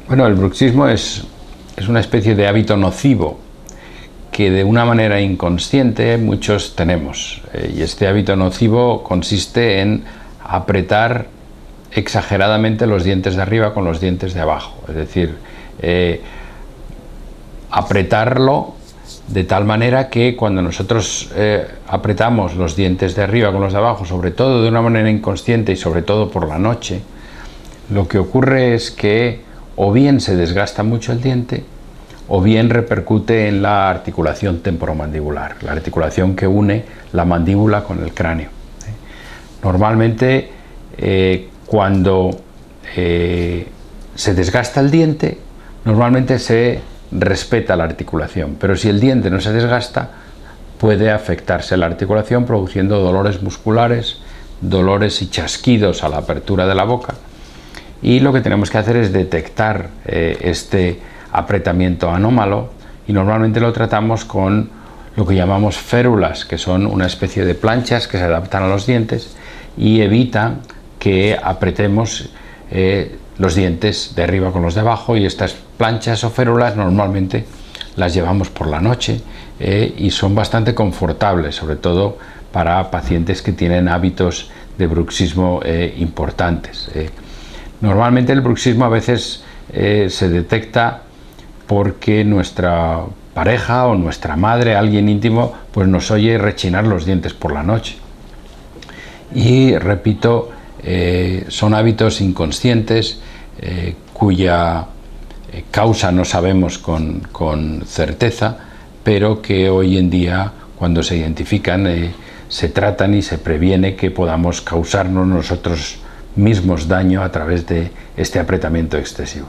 Bueno, el bruxismo es una especie de hábito nocivo que de una manera inconsciente muchos tenemos. Y este hábito nocivo consiste en apretar exageradamente los dientes de arriba con los dientes de abajo. Es decir, apretarlo de tal manera que cuando nosotros apretamos los dientes de arriba con los de abajo, sobre todo de una manera inconsciente y sobre todo por la noche, lo que ocurre es que o bien se desgasta mucho el diente o bien repercute en la articulación temporomandibular, la articulación que une la mandíbula con el cráneo. Normalmente cuando se desgasta el diente, normalmente se respeta la articulación, pero si el diente no se desgasta, puede afectarse la articulación produciendo dolores musculares, dolores y chasquidos a la apertura de la boca. Y lo que tenemos que hacer es detectar este apretamiento anómalo y normalmente lo tratamos con lo que llamamos férulas, que son una especie de planchas que se adaptan a los dientes y evitan que apretemos los dientes de arriba con los de abajo, y estas planchas o férulas normalmente las llevamos por la noche y son bastante confortables, sobre todo para pacientes que tienen hábitos de bruxismo importantes. Normalmente el bruxismo a veces se detecta porque nuestra pareja o nuestra madre, alguien íntimo, pues nos oye rechinar los dientes por la noche. Y repito, son hábitos inconscientes cuya causa no sabemos con certeza, pero que hoy en día, cuando se identifican, se tratan y se previene que podamos causarnos nosotros mismos daño a través de este apretamiento excesivo.